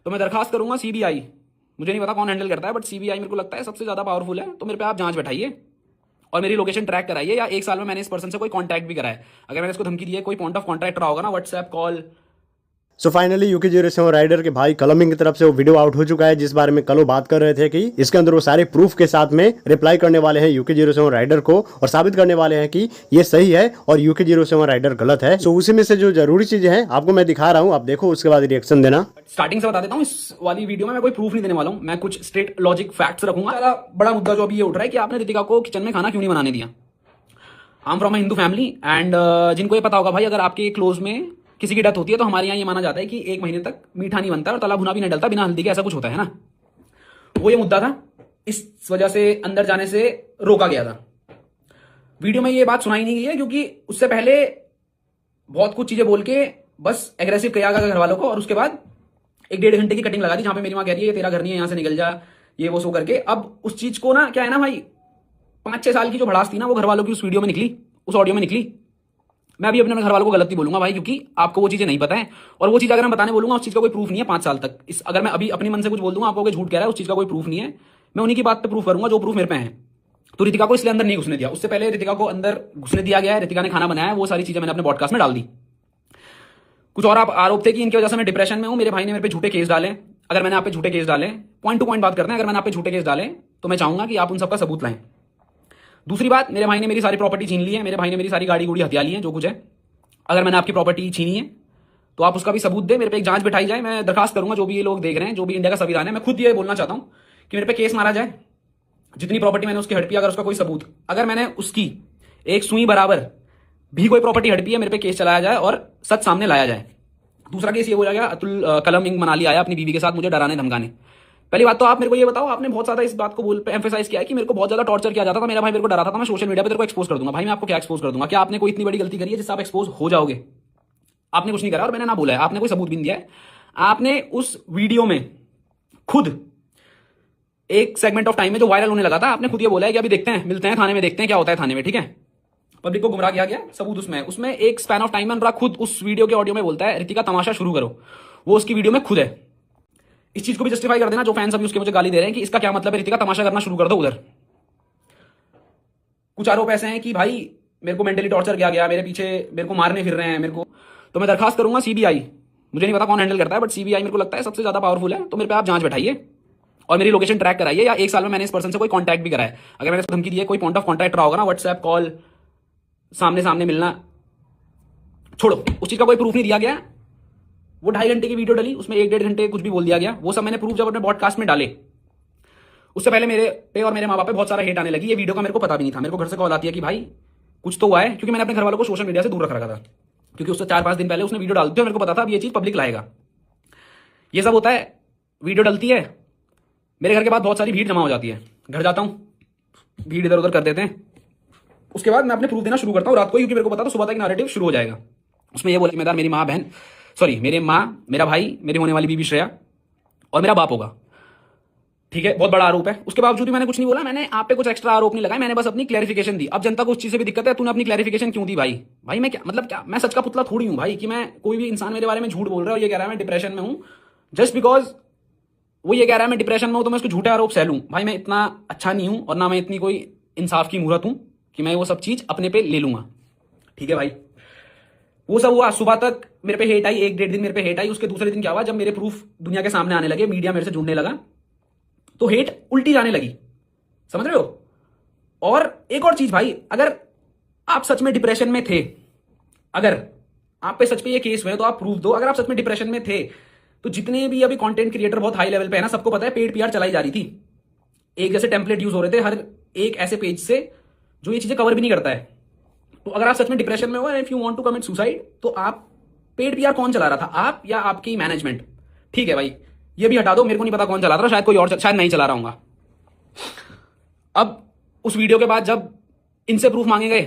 तो मैं दरखास्त करूंगा सीबीआई, मुझे नहीं पता कौन हैंडल करता है, बट सीबीआई मेरे को लगता है सबसे ज़्यादा पावरफुल है। तो मेरे पे आप जांच बैठाइए और मेरी लोकेशन ट्रैक कराइए, या 1 साल में मैंने इस पर्सन से कोई कॉन्टैक्ट भी करा है, अगर मैंने इसको धमकी दी है, कोई पॉइंट ऑफ कॉन्टैक्ट रहा होगा ना, व्हाट्सएप कॉल। सो फाइनली यूके07 राइडर के भाई कलमिंग की तरफ से वो वीडियो आउट हो चुका है, जिस बारे में कल वो बात कर रहे थे कि इसके अंदर वो सारे प्रूफ के साथ में रिप्लाई करने वाले हैं यूके07 राइडर को और साबित करने वाले हैं कि ये सही है और यूके07 राइडर गलत है। सो उसी में से जो जरूरी चीजें हैं आपको मैं दिखा रहा हूँ, आप देखो उसके बाद रिएक्शन देना। स्टार्टिंग से बता देता हूँ, इस वाली वीडियो में मैं कोई प्रूफ नहीं देने वाला हूँ, मैं कुछ स्ट्रेट लॉजिक फैक्ट्स रखूंगा। पहला बड़ा मुद्दा जो अभी ये उठ रहा है कि आपने रितिका को किचन में खाना क्यों नहीं बनाने दिया। I am from a Hindu family and जिनको ये पता होगा भाई, अगर आपके क्लोज में किसी की डेथ होती है तो हमारे यहाँ ये माना जाता है कि 1 महीने तक मीठा नहीं बनता और तला भुना भी नहीं डलता बिना हल्दी के, ऐसा कुछ होता है ना। वो ये मुद्दा था, इस वजह से अंदर जाने से रोका गया था। वीडियो में ये बात सुनाई नहीं गई है क्योंकि उससे पहले बहुत कुछ चीजें बोल के बस एग्रेसिव किया गया घर वालों को, और उसके बाद 1-1.5 घंटे की कटिंग लगा दी जहां पे मेरी माँ कह रही है तेरा घर नहीं है, यहां से निकल जा, ये वो सो करके। अब उस चीज को ना, क्या है ना भाई, 5-6 साल की जो भड़ास थी ना, वो घर वालों की उस वीडियो में निकली, उस ऑडियो में निकली। मैं अभी अपने घर वालों को गलत नहीं बोलूंगा भाई, क्योंकि आपको वो चीजें नहीं पता है, और वो चीज अगर मैं बताने बोलूंगा उस चीज का कोई प्रूफ नहीं है 5 साल तक। इस अगर मैं अभी अपने मन से कुछ बोल दूंगा, आपको झूठ कह रहा है, उस चीज का कोई प्रूफ नहीं है। मैं उन्हीं की बात पे प्रूफ करूंगा जो प्रूफ मेरे पे है। तो रितिका को इसलिए अंदर नहीं घुसने दिया, उससे पहले रितिका को अंदर घुसने दिया गया है, रितिका ने खाना बनाया है, वो सारी चीजें मैंने अपने पॉडकास्ट में डाल दी। कुछ और आप आरोप थे कि इनकी वजह से मैं डिप्रेशन में हूं, मेरे भाई ने मेरे पे झूठे केस डाले। अगर मैंने आप पे झूठे केस डाले, पॉइंट टू पॉइंट बात करते हैं, अगर मैंने आप पे झूठे केस डाले तो मैं चाहूंगा कि आप उन सबका सबूत लाएं। दूसरी बात, मेरे भाई ने मेरी सारी प्रॉपर्टी छीन ली है, मेरे भाई ने मेरी सारी गाड़ी गुड़ी हथिया ली है, जो कुछ है। अगर मैंने आपकी प्रॉपर्टी छीनी है तो आप उसका भी सबूत दें, मेरे पे एक जांच बिठाई जाए। मैं दरखास्त करूंगा, जो भी ये लोग देख रहे हैं, जो भी इंडिया का संविधान है, मैं खुद ये बोलना चाहता हूं कि मेरे पे केस मारा जाए, जितनी प्रॉपर्टी मैंने उसकी हड़पी, अगर उसका कोई सबूत, अगर मैंने उसकी एक सुई बराबर भी कोई प्रॉपर्टी हड़पी है, मेरे पे केस चलाया जाए और सच सामने लाया जाए। दूसरा केस ये बोला गया, अतुल कलम इंग मनाली आया अपनी बीवी के साथ मुझे डराने धमकाने। पहली बात तो आप मेरे को ये बताओ, आपने बहुत ज्यादा इस बात को एम्फेसाइज किया है कि मेरे को बहुत ज्यादा टॉर्चर किया जाता था, मेरा भाई मेरे को डराता था, मैं सोशल मीडिया पे तेरे को एक्सपोज कर दूंगा। भाई मैं आपको क्या एक्सपोज कर दूंगा? क्या आपने कोई इतनी बड़ी गलती करी है जिससे आप एक्सपोज हो जाओगे? आपने कुछ नहीं करा और मैंने ना बोला है, आपने कोई सबूत भी नहीं दिया है। आपने उस वीडियो में खुद एक सेगमेंट ऑफ टाइम में जो वायरल होने लगा था, आपने खुद ये बोला है कि अभी देखते हैं, मिलते हैं थाने में, देखते हैं क्या होता है थाने में, ठीक है। पब्लिक को गुमराह किया गया, सबूत उसमें एक स्पैन ऑफ टाइम में अनुराग खुद उस वीडियो के ऑडियो में बोलता है रितिका तमाशा शुरू करो, वो उसकी वीडियो में खुद है। इस चीज को भी जस्टिफाई कर देना, जो फैंस अभी उसके मुझे गाली दे रहे हैं कि इसका क्या मतलब है, रितिका तमाशा करना शुरू कर दो उधर। कुछ आरोप ऐसे हैं कि भाई मेरे को मेंटली टॉर्चर किया गया, मेरे पीछे मेरे को मारने फिर रहे हैं मेरे को। तो मैं दरखास्त करूंगा सीबीआई, मुझे नहीं पता कौन हैंडल करता है, बट सीबीआई मेरे को लगता है सबसे ज्यादा पावरफुल है। तो मेरे पे आप जांच बैठाइए और मेरी लोकेशन ट्रैक कराइए, या 1 साल में मैंने इस पर्सन से कोई कॉन्टैक्ट भी करा है, अगर मैंने इसको धमकी दी है, कोई पॉइंट ऑफ कॉन्टैक्ट रहा होगा ना, व्हाट्सएप कॉल, सामने सामने मिलना, छोड़ो, उस चीज का कोई प्रूफ नहीं दिया गया। वो 2.5 घंटे की वीडियो डली, उसमें 1-1.5 घंटे कुछ भी बोल दिया गया, वो सब मैंने प्रूफ जब अपने पॉडकास्ट में डाले। उससे पहले मेरे पे और मेरे माँ बाप पे बहुत सारा हेट आने लगी, ये वीडियो का मेरे को पता भी नहीं था। मेरे को घर से कॉल आती है कि भाई कुछ तो हुआ है, क्योंकि मैंने अपने घर वालों को सोशल मीडिया से दूर रख रखा था, क्योंकि उससे 4-5 दिन पहले उसने वीडियो डाल दी, मेरे को पता था अब ये चीज पब्लिक लाएगा। ये सब होता है, वीडियो डलती है, मेरे घर के बाद बहुत सारी भीड़ जमा हो जाती है, घर जाता हूँ, भीड़ इधर उधर कर देते हैं, उसके बाद मैं अपने प्रूफ देना शुरू करता हूँ रात को, क्योंकि मेरे को पता था सुबह तक नैरेटिव शुरू हो जाएगा। उसमें ये बोला जिम्मेदार मेरी माँ बहन, सॉरी मेरे माँ, मेरा भाई, मेरी होने वाली बीवी श्रेया और मेरा बाप होगा, ठीक है। बहुत बड़ा आरोप है, उसके बावजूद भी मैंने कुछ नहीं बोला, मैंने आप पे कुछ एक्स्ट्रा आरोप नहीं लगाया, मैंने बस अपनी क्लैरिफिकेशन दी। अब जनता को उस चीज से भी दिक्कत है, तूने अपनी क्लैरिफिकेशन क्यों दी भाई? भाई मैं क्या मतलब, क्या मैं सच का पुतला थोड़ी हूं भाई कि मैं, कोई भी इंसान मेरे बारे में झूठ बोल रहा है और ये कह रहा है मैं डिप्रेशन में हूं, जस्ट बिकॉज वो ये कह रहा है मैं डिप्रेशन में हूं तो मैं उसको झूठे आरोप सह लूं? भाई मैं इतना अच्छा नहीं हूं और ना मैं इतनी कोई इंसाफ की मूर्त हूं कि मैं वो सब चीज अपने पे ले लूंगा, ठीक है भाई। वो सब हुआ, सुबह तक मेरे पे हेट आई, 1-1.5 दिन मेरे पे हेट आई। उसके दूसरे दिन क्या हुआ, जब मेरे प्रूफ दुनिया के सामने आने लगे, मीडिया मेरे से जुड़ने लगा, तो हेट उल्टी जाने लगी, समझ रहे हो। और एक और चीज भाई, अगर आप सच में डिप्रेशन में थे, अगर आप पे सच पे ये केस हुए तो आप प्रूफ दो। अगर आप सच में डिप्रेशन में थे तो जितने भी अभी कंटेंट क्रिएटर बहुत हाई लेवल पे है ना, सबको पता है पेड पीआर चलाई जा रही थी, एक जैसे टेम्पलेट यूज हो रहे थे हर एक ऐसे पेज से जो ये चीजें कवर भी नहीं करता है। तो अगर आप सच में डिप्रेशन में हो, if you want to commit suicide, तो आप पेड पीआर कौन चला रहा था, आप या आपकी मैनेजमेंट? ठीक है भाई, ये भी हटा दो, मेरे को नहीं पता कौन चला रहा था, शायद कोई और, शायद नहीं चला रहा हूंगा। अब उस वीडियो के बाद जब इनसे प्रूफ मांगे गए,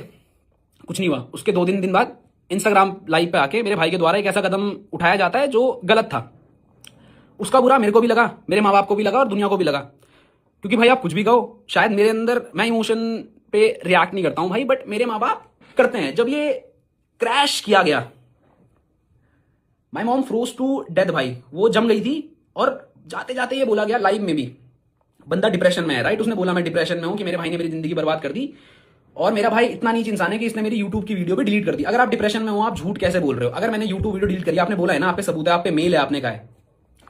कुछ नहीं हुआ। उसके 2 दिन बाद इंस्टाग्राम लाइव पे आके मेरे भाई के द्वारा एक ऐसा कदम उठाया जाता है जो गलत था। उसका बुरा मेरे को भी लगा, मेरे माँ बाप को भी लगा और दुनिया को भी लगा, क्योंकि भाई आप कुछ भी कहो, शायद मेरे अंदर, मैं इमोशन पे रिएक्ट नहीं करता हूं भाई, बट मेरे माँ बाप करते हैं। जब ये क्रैश किया गया, my mom froze to death भाई, वो जम गई थी और जाते जाते ये बोला गया लाइव में भी, बंदा डिप्रेशन में है, राइट। उसने बोला मैं डिप्रेशन में हूं कि मेरे भाई ने मेरी जिंदगी बर्बाद कर दी और मेरा भाई इतना नीच इंसान है कि इसने मेरी यूट्यूब की वीडियो भी डिलीट कर दी। अगर आप डिप्रेशन में हो, आप झूठ कैसे बोल रहे हो? अगर मैंने यूट्यूब वीडियो डिलीट करी, आपने बोला है ना, आप पे सबूत है, आप पे मेल है, आपने कहा है,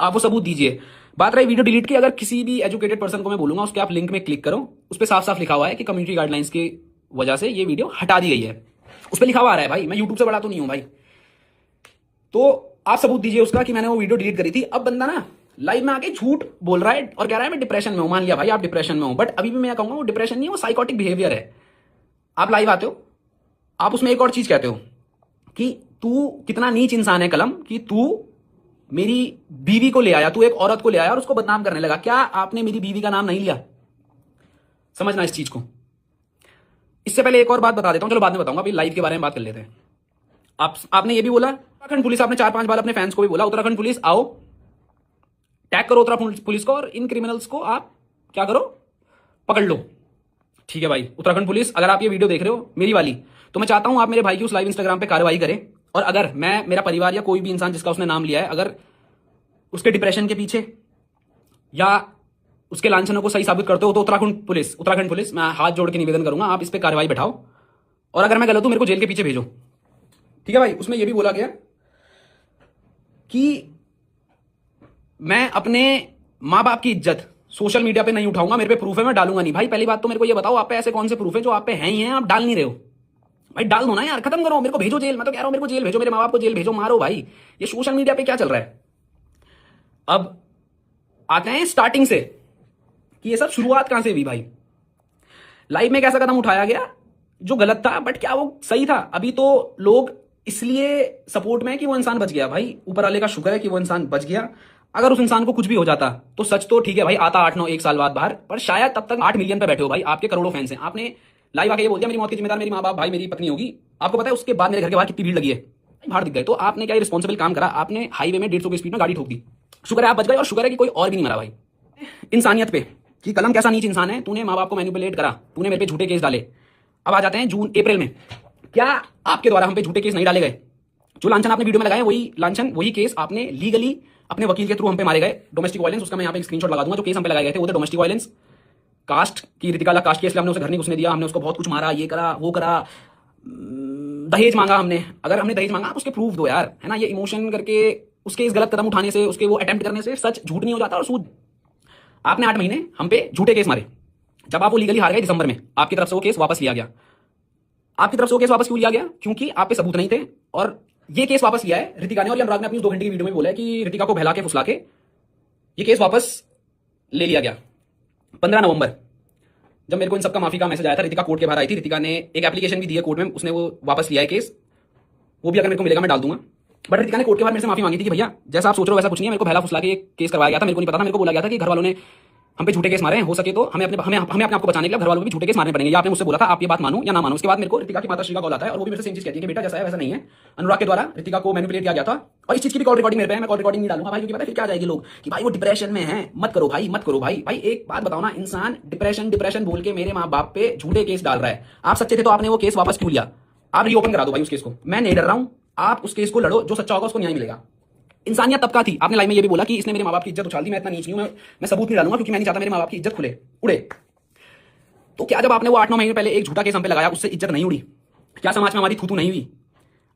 आप वो सबूत दीजिए। बात रही वीडियो डिलीट की, अगर किसी भी एजुकेटेड पर्सन को मैं बोलूंगा उसके आप लिंक में क्लिक करो, उस पर साफ साफ लिखा हुआ है कि कम्युनिटी गाइडलाइंस की वजह से ये वीडियो हटा दी गई है, उस पर लिखा हुआ आ रहा है। भाई मैं यूट्यूब से बड़ा तो नहीं हूं भाई, तो आप सबूत दीजिए उसका कि मैंने वो वीडियो डिलीट करी थी। अब बंदा ना लाइव में आके झूठ बोल रहा है और कह रहा है मैं डिप्रेशन में हूं। मान लिया भाई आप डिप्रेशन में हो, बट अभी भी मैं कहूंगा वो डिप्रेशन नहीं है, वो साइकोटिक बिहेवियर है। आप लाइव आते हो, आप उसमें एक और चीज कहते हो कि तू कितना नीच इंसान है कलम, कि तू मेरी बीवी को ले आया, तू एक औरत को ले आया और उसको बदनाम करने लगा। क्या आपने मेरी बीवी का नाम नहीं लिया? समझना इस चीज को। इससे पहले एक और बात बता देता हूं, चलो बाद में बताऊंगा, अभी लाइव के बारे में बात कर लेते हैं। आपने ये भी बोला उत्तराखंड पुलिस, आपने 4-5 बार अपने फैंस को भी बोला उत्तराखंड पुलिस आओ, टैग करो उत्तराखंड पुलिस को और इन क्रिमिनल्स को आप क्या करो, पकड़ लो। ठीक है भाई, उत्तराखंड पुलिस अगर आप ये वीडियो देख रहे हो मेरी वाली, तो मैं चाहता हूं आप मेरे भाई की उस लाइव इंस्टाग्राम पे कार्रवाई करें। और अगर मैं, मेरा परिवार या कोई भी इंसान जिसका उसने नाम लिया है, अगर उसके डिप्रेशन के पीछे या उसके लांछनों को सही साबित करते हो, तो उत्तराखंड पुलिस मैं हाथ जोड़ के निवेदन करूंगा, आप इस पे कार्रवाई बैठाओ। और अगर मैं गलत हूं, मेरे को जेल के पीछे भेजो। ठीक है भाई। उसमें यह भी बोला गया कि मैं अपने मां बाप की इज्जत सोशल मीडिया पे नहीं उठाऊंगा, मेरे पे प्रूफ है, मैं डालूंगा नहीं। भाई पहली बात तो मेरे को ये बताओ, आप पे ऐसे कौन से प्रूफ है जो आप पे हैं ही हैं, आप डाल नहीं रहे हो? भाई डाल दो ना यार, खत्म करो, मेरे को भेजो जेल। मैं तो कह रहा हूं मेरे को जेल भेजो, मेरे मां बाप को जेल भेजो, मारो भाई। ये सोशल मीडिया पे क्या चल रहा है? अब आते हैं स्टार्टिंग से कि ये सब शुरुआत कहां से हुई भाई। लाइव में कैसा कदम उठाया गया जो गलत था, बट क्या वो सही था? अभी तो लोग इसलिए सपोर्ट में है कि वो इंसान बच गया। भाई ऊपर वाले का शुक्र है कि वो इंसान बच गया। अगर उस इंसान को कुछ भी हो जाता तो सच तो ठीक है भाई, आता 8-9 साल बाद बाहर, पर शायद तब तक 8 मिलियन पे बैठे हो भाई, आपके करोड़ों फैंस हैं। आपने लाइव आके ये बोल दिया मेरी मौत की जिम्मेदार मेरी माँ बाप भाई मेरी पत्नी होगी। आपको पता है उसके बाद मेरे घर के बाहर कितनी भीड़ लगी है, बाहर दिख गए। तो आपने क्या रिस्पॉन्सिबल काम करा? आपने हाईवे में 150 की स्पीड में गाड़ी ठोक दी। शुक्र है आप बच गए और शुक्र है कि कोई और भी नहीं मरा भाई। इंसानियत पे कि कलम कैसा नीच इंसान है, तूने माँ बाप को मैनिपुलेट करा, तूने मेरे पे झूठे केस डाले। अब आ जाते हैं अप्रैल में, क्या आपके द्वारा हम पे झूठे केस नहीं डाले गए? जो लांछन आपने वीडियो में लगाए वही लांछन, वही केस आपने लीगली अपने वकील के थ्रू हम पे मारे गए। डोमेस्टिक वायलेंस, उसका मैं यहाँ पे स्क्रीनशॉट लगा दूंगा। जो केस हम पे लगाए गए थे वो थे डोमेस्टिक वायलेंस, कास्ट की ऋतिका अलग कास्ट केस, हमने उसे घर नहीं घुसने दिया, हमने उसको बहुत कुछ मारा, ये करा वो करा, दहेज मांगा हमने। अगर हमने दहेज मांगा आप उसके प्रूफ दो यार, है ना। ये इमोशन करके उसके इस गलत कदम उठाने से, उसके वो अटेम्प्ट करने से सच झूठ नहीं हो जाता। और सूद आपने 8 महीने हम पे झूठे केस मारे। जब आप वो लीगली हार गए दिसंबर में, आपकी तरफ से वो केस वापस लिया गया। आपकी तरफ से वो केस वापस क्यों लिया गया? क्योंकि आप पे सबूत नहीं थे। और ये केस वापस लिया है ऋतिका ने, और अनुराग ने अपनी 2 घंटे की वीडियो में बोला है कि ऋतिका को बहला के फुसला के ये केस वापस ले लिया गया। 15 नवंबर जब मेरे को इन सबका माफी का मैसेज आया था, ऋतिका कोर्ट के बाहर आई थी। ऋतिका ने एक एप्लीकेशन भी दी है कोर्ट में, उसने वो वापस लिया है केस। वो भी अगर मेरे को मिलेगा मैं डाल दूंगा। बट ऋतिका ने कोर्ट के बाहर मेरे से माफी मांगी थी कि भैया जैसा आप सोच रहे हो वैसा कुछ नहीं है, मेरे को बहला फुसला के केस करवाया गया था, मेरे को नहीं पता था। मेरे को बोला गया था कि घर वालों ने हम पे झूठे केस मारे हैं, हो सके तो हमें अपने आप को बचाने के लिए घर वालों को भी झूठे केस मारने पड़ेंगे। आपने मुझसे बोला था, आप ये बात मानो या ना मानो। उसके बाद मेरे को ऋतिका की माताश्री का कॉल आता है और वो भी मेरे से सेम चीज कहती है कि बेटा जैसा है वैसा नहीं है, अनुराग के द्वारा ऋतिका को मैनिपुलेट किया गया था। और इस चीज की भी कॉल रिकॉर्डिंग मेरे पे है, मैं कॉल रिकॉर्डिंग नहीं डालूंगा भाई, क्योंकि पता है फिर क्या आ जाएगी लोग कि भाई वो डिप्रेशन में है। मत करो भाई, मत करो भाई। भाई एक बात बताओ ना, इंसान डिप्रेशन बोल के मेरे माँ बाप पे झूठे केस डाल रहा है। आप सच्चे थे तो आपने वो केस वापस क्यों लिया? आप रीओपन करा दो भाई उस केस को, मैं नहीं डर रहा हूं। आप उस केस को लड़ो, जो सच्चा होगा उसको न्याय मिलेगा। इंसानियत तब का थी। आपने लाइव में ये भी बोला कि इसने मेरे माँ बाप की इज्जत उछाल दी, मैं इतना नीच नहीं हूं, मैं सबूत नहीं डालूंगा क्योंकि मैं नहीं चाहता मेरे माँ बाप की इज्जत खुले उड़े। तो क्या जब आपने वो 8-9 महीने पहले एक झूठा केस हम पे लगाया, उससे इज्जत नहीं उड़ी? क्या समाज में हमारी थू नहीं हुई?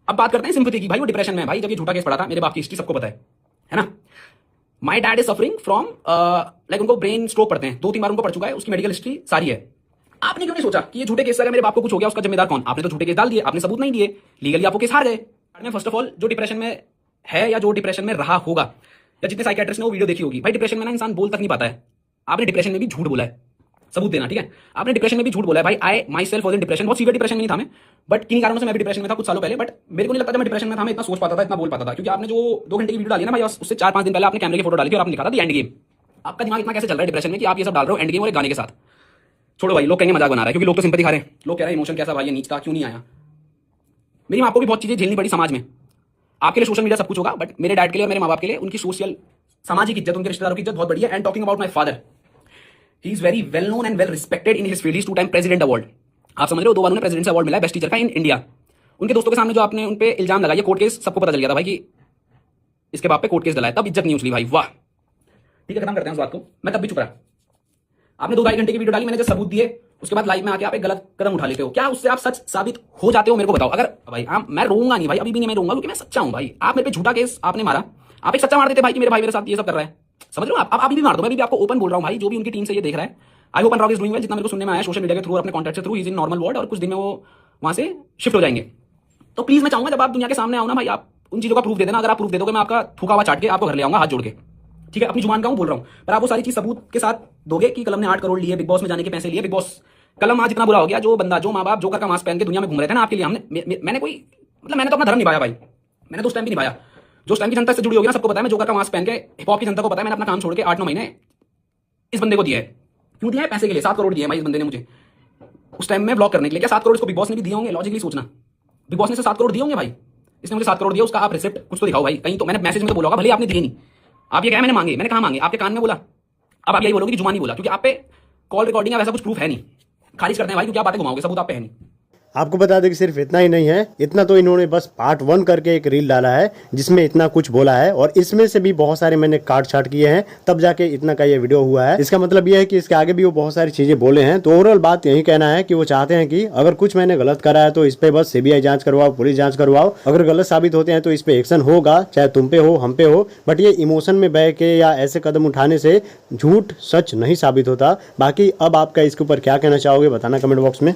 अब बात करते हैं सिंपैथी की। भाई वो डिप्रेशन में, भाई जब ये झूठा केस पड़ा था, मेरे बाप की हिस्ट्री सबको पता है ना। My dad is suffering from like उनको ब्रेन स्ट्रोक पड़ते हैं, 2-3 बार उनको पड़ चुका है, उसकी मेडिकल हिस्ट्री सारी है। आपने क्यों नहीं सोचा कि ये झूठे केस से अगर मेरे बाप को कुछ हो गया उसका जिम्मेदार कौन? आपने तो झूठे केस डाल दिए, आपने सबूत नहीं दिए, लीगली आपको केस हार गए। फर्स्ट ऑफ ऑल जो डिप्रेशन में है या जो डिप्रेशन में रहा होगा, या जितने साइकियाट्रिस्ट ने वो वीडियो देखी होगी, भाई डिप्रेशन में ना इंसान बोल तक नहीं पाता है। आपने डिप्रेशन में भी झूठ बोला है, सबूत देना, ठीक है। आपने डिप्रेशन में भी झूठ बोला है। भाई I myself was in depression, बहुत सीवियर डिप्रेशन में नहीं था मैं, बट किन कारणों से मैं भी डिप्रेशन में था कुछ सालों पहले। बट मेरे को नहीं लगता जब मैं डिप्रेशन में था मैं इतना सोच पाता था, इतना बोल पाता था। क्योंकि आपने जो 2 घंटे की वीडियो डाली ना भाई, उससे 4-5 दिन पहले आपने कैमरे की फोटो डाली थी और आपने लिखा था द एंड गेम। आपका दिमाग इतना कैसे चल रहा है डिप्रेशन में कि आप ये सब डाल रहे हो एंड गेम और एक गाने के साथ? छोड़ो भाई, लोग कहेंगे मजाक बना रहा है, क्योंकि लोग तो सिंपैथी खा रहे हैं। लोग कह रहे हैं इमोशन कैसा भाई, ये नीच था, क्यों नहीं आया? मेरी माँ को भी बहुत चीजें झेलनी पड़ी समाज में। आपके लिए सोशल मीडिया सब कुछ होगा, बट मेरे डैड के लिए और मेरे माँ बाप के लिए उनकी सोशल सामाजिक इज्जत, उनके रिश्तेदारों की इज्जत बहुत बड़ी है। And talking about my father, he is very well known and well respected in his field. He is 2 time president award. आप समझ रहे हो, 2 बार उन्हें प्रेसिडेंट अवार्ड मिला है बेस्ट टीचर का इन इंडिया। उनके दोस्तों के सामने जो आपने उन पे इल्जाम लगाया, कोर्ट केस सबको पता चल गया था भाई कि इसके बाप पे कोर्ट केस डला है, तब इज्जत नहीं उछली भाई। वाह, ठीक है, खत्म करते हैं उस बात को। मैं तब भी चुप रहा। आपने 2 ढाई घंटे की वीडियो डाली, मैंने जब सबूत दिए, उसके बाद लाइव में आके आप एक गलत कदम उठा लेते हो। क्या उससे आप सच साबित हो जाते हो? मेरे को बताओ। अगर भाई मैं रोऊंगा नहीं भाई, अभी भी नहीं मैं रोऊंगा, क्योंकि मैं सच्चा हूं भाई। आप मेरे पे झूठा केस आपने मारा, आप एक सच्चा मार देते भाई कि मेरे भाई मेरे साथ ये सब कर रहा है, समझ रहे हो आप? अभी भी मार दो, मैं अभी भी आपको ओपन बोल रहा हूं भाई। जो भी उनकी टीम से ये देख रहा है, I hope Anurag is doing well. जितना मेरे को सुनने में आया सोशल मीडिया के थ्रू और अपने कॉन्टैक्ट के through, is in normal ward, और कुछ दिन में वो वहां से शिफ्ट हो जाएंगे। तो प्लीज मैं चाहूंगा जब आप दुनिया के सामने आओ ना भाई, आप उन चीजों का प्रूफ दे देना। अगर आप प्रूफ दे दोगे, मैं आपका थूका हुआ चाट के आपको घर ले आऊंगा हाथ जोड़ के, ठीक है? अपनी जुबान का हूं बोल रहा हूं, पर आप वो सारी चीज सबूत के साथ दोगे कि कलम ने 8 करोड़ लिए, बिग बॉस में जाने के पैसे लिए। बिग बॉस कलम आज इतना बुरा हो गया, जो बंदा, जो माँ बाप जोकर का मास्क पहन के दुनिया में घूम रहे थे ना आपके लिए, हमने मैंने कोई मतलब मैंने तो अपना धर्म निभाया भाई। मैंने तो उस टाइम भी निभाया जो उस टाइम की जनता से जुड़ी होगी ना, सबको पता है। मैं जोकर का मास्क पहन के, हिप हॉप की जनता को पता है, मैंने अपना काम छोड़ के 8-9 महीने इस बंदे को दिया है। क्यों दिया है? पैसे के लिए। 7 करोड़ दिए भाई इस बंदे ने मुझे उस टाइम में ब्लॉक करने के लिए। क्या 7 करोड़ इसको बिग बॉस ने भी दिए होंगे? लॉजिकली सोचना, बिग बॉस ने से 7 करोड़ दिए होंगे भाई। इसने मुझे 7 करोड़ दिया, उसका आप रिसिप्ट कुछ तो दिखाओ भाई कहीं। तो मैंने मैसेज में तो बोला होगा, भले आपने दिए नहीं। आप ये क्या मैंने मांगे? मैंने कहा मांगे? आपके कान में बोला? अब आप यही बोलोगे कि जुबान नहीं बोला, क्योंकि आप पे कॉल रिकॉर्डिंग या वैसा कुछ प्रूफ है नहीं। खारिज करते हैं भाई, क्योंकि आप बातें घुमाओगे, सबूत आप पे है नहीं। आपको बता दें कि सिर्फ इतना ही नहीं है, इतना तो इन्होंने बस पार्ट 1 करके एक रील डाला है जिसमें इतना कुछ बोला है, और इसमें से भी बहुत सारे मैंने काट छाट किए हैं, तब जाके इतना का ये वीडियो हुआ है। इसका मतलब ये है कि इसके आगे भी वो बहुत सारी चीजें बोले हैं। तो ओवरऑल बात यही कहना है कि वो चाहते हैं कि अगर कुछ मैंने गलत करा है तो इस पे बस CBI जांच करवाओ, पुलिस जांच करवाओ। अगर गलत साबित होते हैं तो इस पे एक्शन होगा, चाहे तुम पे हो, हम पे हो। बट ये इमोशन में बह के या ऐसे कदम उठाने से झूठ सच नहीं साबित होता। बाकी अब आपका इसके ऊपर क्या कहना चाहोगे, बताना कमेंट बॉक्स में।